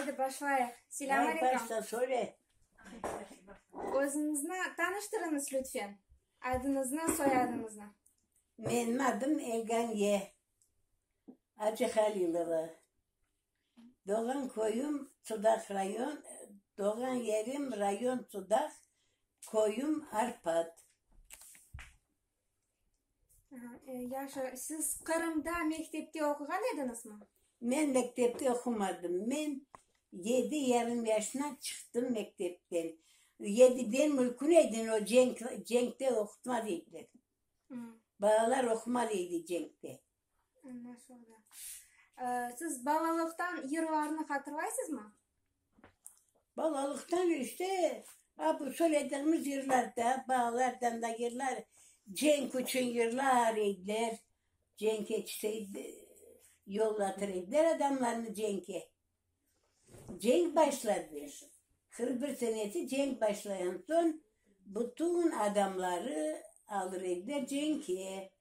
Hadi başlayalım. Selamünaleyküm. Başta söyle. Özünüzü tanıştırınız lütfen. Adınızı, soyadınızı. Benim adım Elgan Ye. Acı Halilova. Doğan koyum Sudak rayon. Doğan yerim rayon Sudak. Koyum Arpat. Yaşa, siz Kırım'da mektepte okuyan ediniz mi? Ben mektepte okumadım. Ben 7 yaşına çıktım mektepten. 7'den mülküneydin o Cenk'te okumalıydı. Bağlar okumalıydı Cenk'te. Anlaşıldı. Siz balalıktan yıllarını hatırlaysınız mı? Balalıktan işte bu söylediğimiz yıllarda bağlardan da yıllar Cenk için yıllar eydiler. Cenk'e işte yollatırdılar adamlarını Cenk'e. Cenk başladı. 41 senesi Cenk başlayan son bütün adamları alırdılar Cenk'e.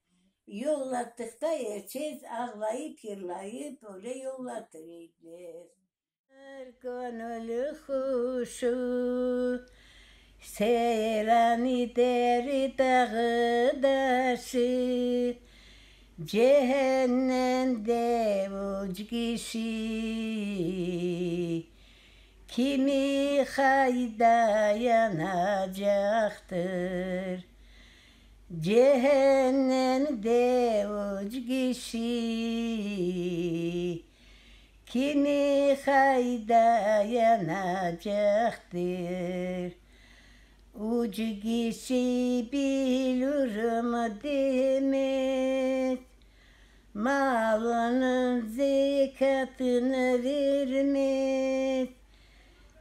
Yollattıkta herkes ağlayıp yırlayıp öyle yollatırdılar. Gönül kuşu seyran eder dağı daşı cehennemde uç kişi kimi hayda yanacaktır cehennemde uç kişi kimi hayda yanacaktır ucu kişi bilirim demez malının zekatını vermez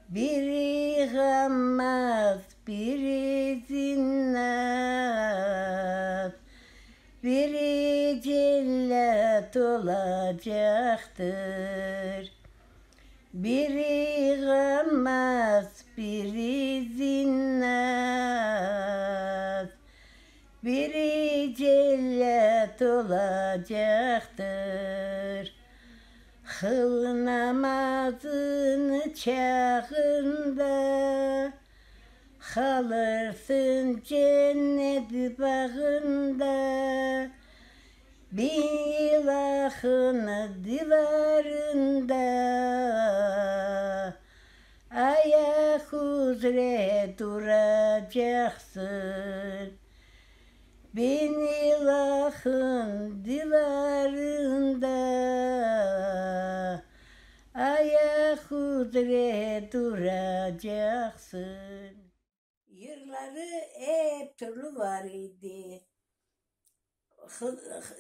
biri gammaz biri zinnat biri cellat olacaktır biri gammaz biri zinnat biri cellat olacaktır kıl namazını çağında kalırsın cennet bağında bin ilahını divarında ayak üzere duracaksın bin ilahın divarında ayak üzere duracaksın. Yılları hep türlü var idi.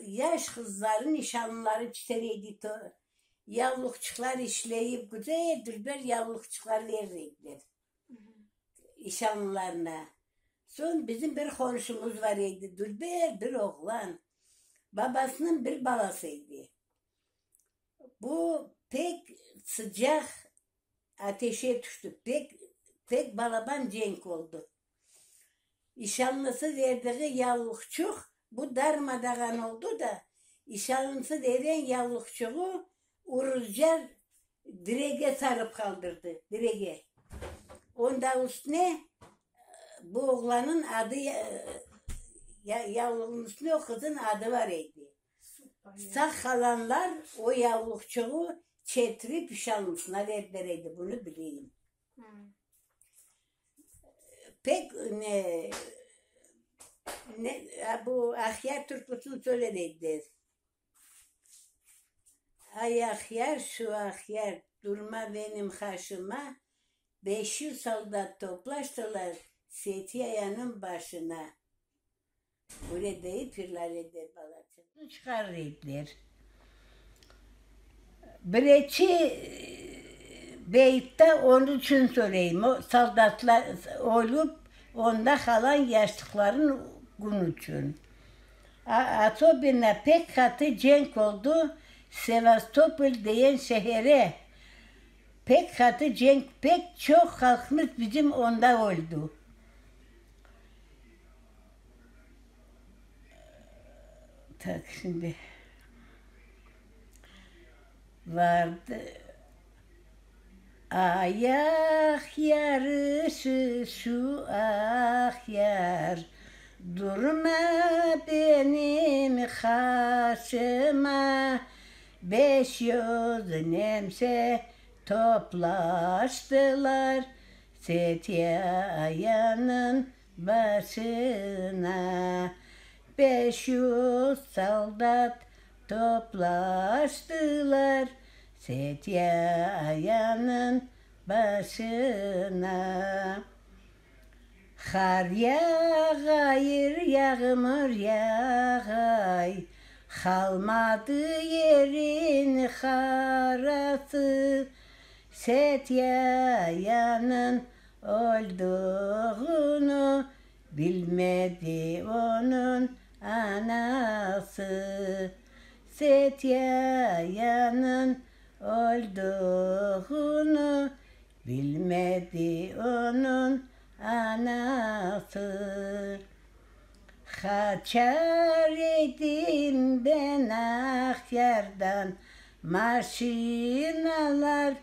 Yaş kızların nişanlıları çitereydi. Yavlukçuklar işleyip güzel dülber yavlukçuklar verirdiler. Nişanlılarına. Son bizim bir komşumuz var idi. Dülber bir oğlan. Babasının bir balasıydı. Bu pek sıcak ateşe düştü. Pek balaban Cenk oldu. İşanlısı verdiği yavlukçuk bu darmadağın oldu da işanlısı veren yavlukçuğu Uruzcar direge sarıp kaldırdı. Direge. Onda üstüne bu oğlanın adı yavruğun üstüne o kızın adı var idi. Sağ kalanlar o yavlukçuğu çetirip işanlısına verdireydi. Bunu bileyim. Pek bu ahyar türküsünü söyledi. Ay ahyar şu ahyar durma benim karşıma 500 soldat toplaştılar Setiye'nin başına. Öyle deyip pirler eder balatını çıkarırlar. Bireçi Beyt'te onun için söyleyeyim. O soldatlar olup onda kalan yaşlıkların gün için. Atobin'e pek katı cenk oldu. Sevastopol diyen şehre pek katı cenk, pek çok halkımız bizim onda oldu. Tak şimdi vardı. Ayak yarışı şu ah yar, durma benim karşıma. 500 nemse toplaştılar Setiyayanın başına. 500 soldat toplaştılar Setiyayanın başına. Kar yağayır yağmur yağay, kalmadı yerin karası. Setiyayanın olduğunu bilmedi onun anası. Setiyayanın olduğunu bilmedi onun anası. Kaçar idim ben Akyar'dan, maşinalar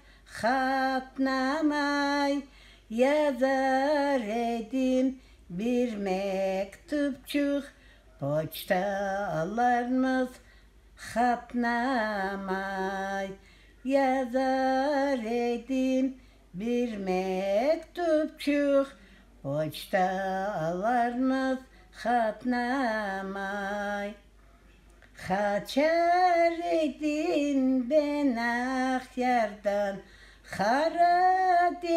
katlamay. Yazar edim bir mektupçuk, poçtalarımız katlamay. Yazar edim bir mektupçuk, poçtalarımız katlamay. Kaçar idim ben Akyar'dan, Karadeniz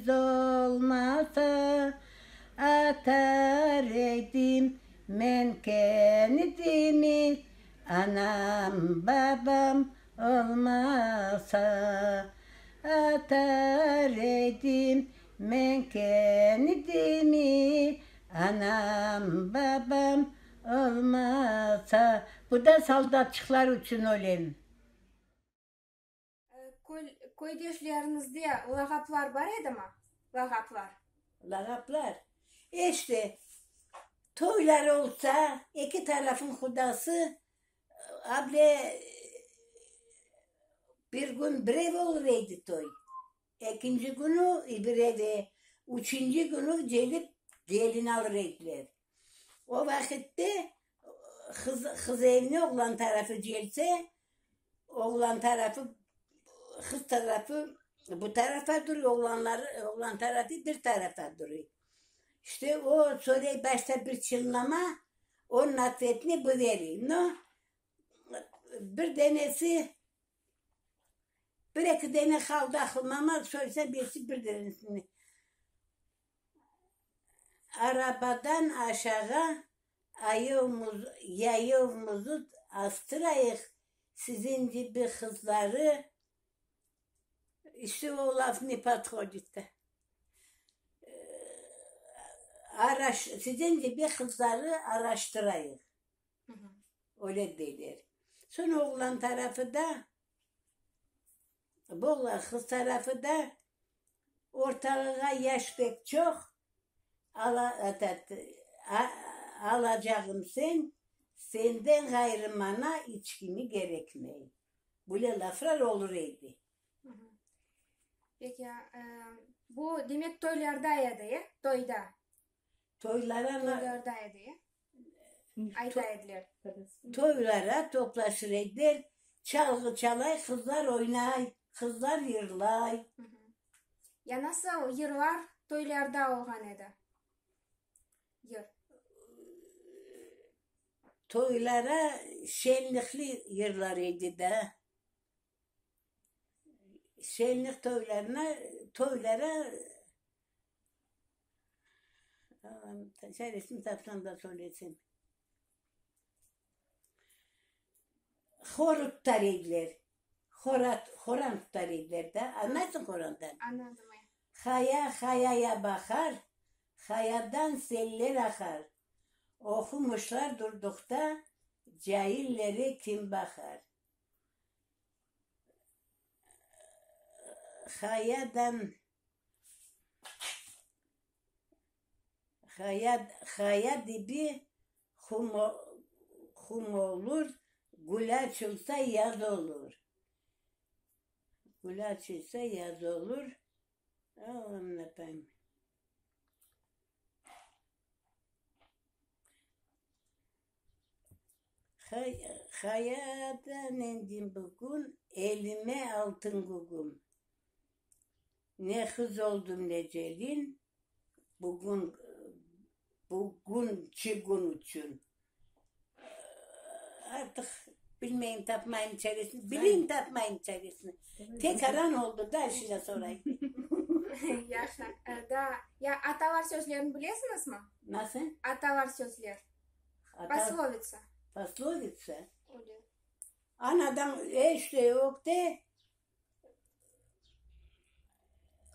olmasa. Atar edim men kendimi, anam babam olmasa. Atar edim men kendimi, anam babam olmasa. Bu da soldatçıklar için ölen. Koydeşlerinizde lakaplar var edi mi? Lakaplar. Lakaplar. İşte toylar olsa iki tarafın hudası abla bir gün bir ev olurdu toy. İkinci günü bir eve, üçüncü günü gelip gelin alırdılar. O vakitte kız evine oğlan tarafı gelse, oğlan tarafı, kız tarafı bu tarafa duruyor, oğlan tarafı bir tarafa duruyor. İşte o sonra başta bir çınlama, onun atvetini bu veriyor. No? Bir denesi, bir iki tane kaldı aklıma ama söylesem birisi bir tanesini. Arabadan aşağı yayığımızı astırayık, sizin gibi kızları. İşte o laf ne patrodite. Sizin gibi kızları araştırayık. Öyle derler. Sonra oğlan tarafı da, bu kız tarafı da ortalığa yaş pek çok, alacağım senden gayrı bana içkimi gerekmeyi. Böyle laflar olurdu. Peki bu demek toylardaydı ya? Toyda. Toylardaydı ya? Aytaydılar. Toylara toplaşırdılar. Çalgı çalay, kızlar oynay, kızlar yırlay. Ya nasıl yırlar toylarda olgan edi? Yır. Toylara şenlikli yırlarıydı da. Şenlik toylara resim tapsam da söylesin. Hor tutarıydılar. Horan tutarıydılar da. Anlarsın horandan. Anladım. Hayaya bakar, hayadan seller akar. Okumuşlar durdukta, cahilleri kim bakar? Haya dibi hum olur, gül açılsa yaz olur. Gül açılsa yaz olur. Allah'ım ne yapayım. Hayata nendim bugün elime altın gugum. Ne kız oldum ne gelin. Bugün çıgın için. Artık bilmeyin tapmayın içerisini. Bileyim tapmayın içerisini. Tek aran oldu da şuna sorayım. Yaxşı. Da, ya atalar sözlerini biliyorsunuz mu? Nasıl? Atalar sözler. Пословица. Пословица. Öyle. Anadan işte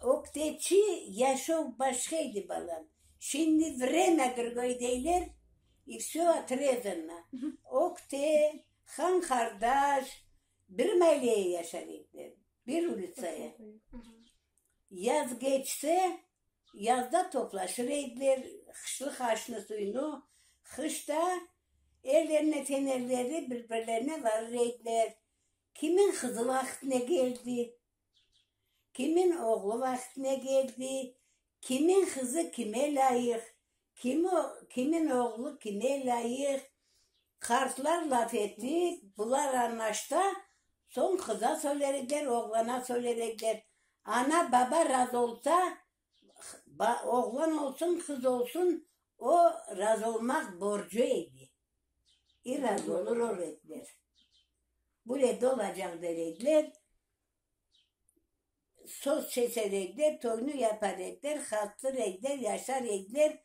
okteçi yaşov başkaydı balam. Şimdi время другой deyler. И все отрезано. Okte, han kardeş, bir mahalleye yaşarıydı. Bir ulicaya. Yaz geçse yazda toplaşırdılar. Kışlık haşlı suyunu. Kışta ellerine fenerleri birbirlerine varırdılar. Kimin kızı vaktine geldi? Kimin oğlu vaktine geldi? Kimin kızı kime layık? Kimin oğlu kime layık? Kartlar laf etti. Bunlar anlaştı. Son kıza söylerler, oğlana söylerler. Ana baba razı olsa, oğlan olsun, kız olsun, o razı olmak borcuydu. Razı olur o redler. Burada olacak derediler. Söz çeserekler, toyunu yaparekler, hattır ekler, yaşar ekler.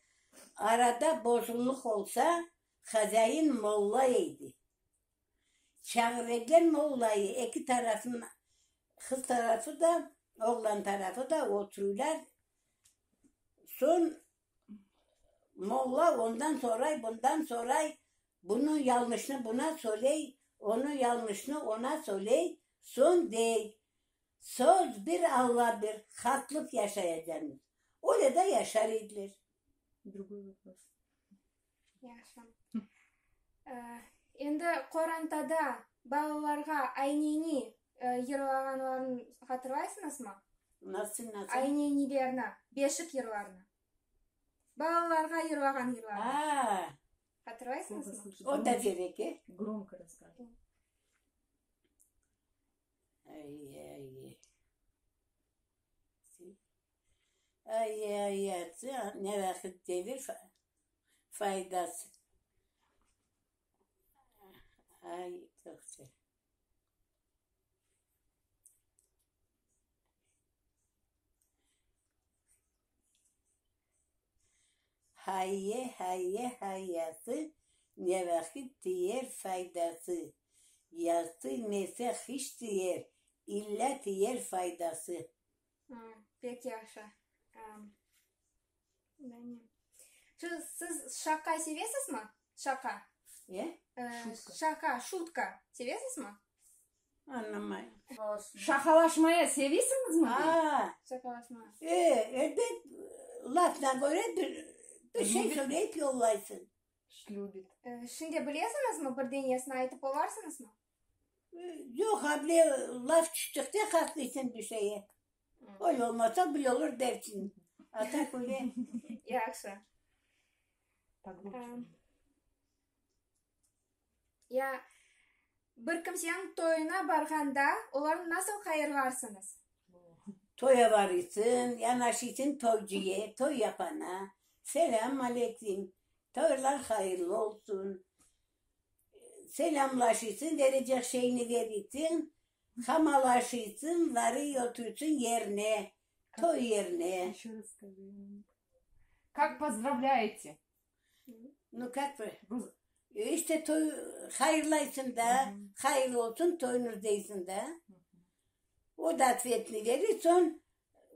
Arada bozuluk olsa Hazayın mollaydı. Çağırırlar mollayı. İki tarafın, kız tarafı da, oğlan tarafı da otururlar. Son molla bundan sonra bunun yanlışını buna söyley, onun yanlışını ona söyley. Son değil. Söz bir Allah bir, hatlık yaşayacaksınız. Orada yaşarıydılar. Другой вопрос. Yaxşı. Endi Qorantada balalarga ayneni yırlaganlarını hatırlaysınız mı? Nasıl? Aynenilerini, beşik yırlarını. Balalarga yırlagan yırlarını. Aa, Hatırlaysınız mı? Слушай, o da gerekir. громко рассказывай. Ay. Ne vakit devir faydası. Ay çok şey. Hayatı ne vakit diğer faydası. Yazdı nese hiç diğer illa diğer faydası. Pek yaxşı. Siz şaka seviyorsunuz mu? Şaka. Ya? Şaka, şutka. Seviyorsunuz mu? Anlamayın. Şakalaşmaya seviyorsunuz mu? Aa, Şakalaşma. elbet lafına göre bir şey söyleyip yollaysın. Любит. Şimdi biliyorsunuz mu? Bir denesini aytıp olarsınız mı? Yok abla laf çıktıkça haklısın bir şeye. Öyle olmasa bile olur dersin. Atak öyle. Yaxşı. Погромче. Ya bir kimsenin toyuna barganda olar nasıl hayırlarsınız? Toya varırsın, yanaşırsın toycuya, toy yapana. Selam aleyküm. Toylar hayırlı olsun. Selamlaşırsın, verecek şeyini verirsin. Hamalaşırsın, varı otursun yerine. Toy yerine. Еще раз скажи. Как поздравляете? Ну как бы? İşte toy hayırlaysın da, hayırlı olsun toyunuz değilsin de. O da atfetini verir, son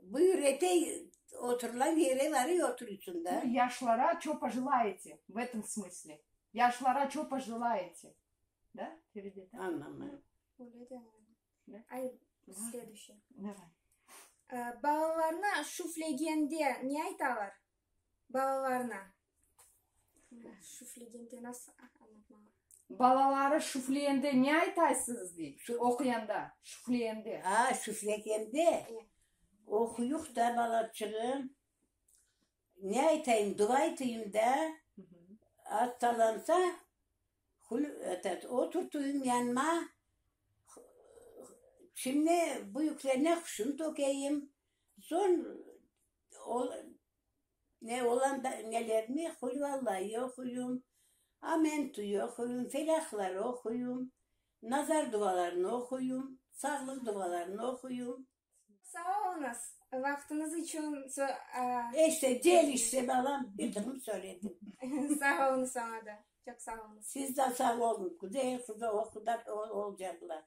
buyur ete oturulan yere varıyor oturursun da. Ну, yaşlara что пожелаете? В этом смысле. Yaşlara что пожелаете? Да? Переведи, да? Anlamadım. Öyle de. Ne? Ay, следующий. Давай. Balalarına şuflegende ne aytalar? Balalarına. Şuflegende nasıl anlatmalı? Balaları şufleyende ne aytaysınız deyip okuyanda şufleyende. Ha şüflegende okuyuk da balacığım. Ne aytayım, dua aytayım da hastalansa oturtuyum yanıma. Şimdi bu yüklerine kuşun dokeyim. Son ne olan da nelerimi vallahi okuyum. Amentu'yu okuyum, felakları okuyum. Nazar dualarını okuyum. Sağlık dualarını okuyum. Sağ olunuz. Vaktiniz için İşte cel işte balam bildirim söyledim. sağ olun sana da. Çok sağ olun. Siz de sağ olun. Kuzey kızı o kadar olacaklar.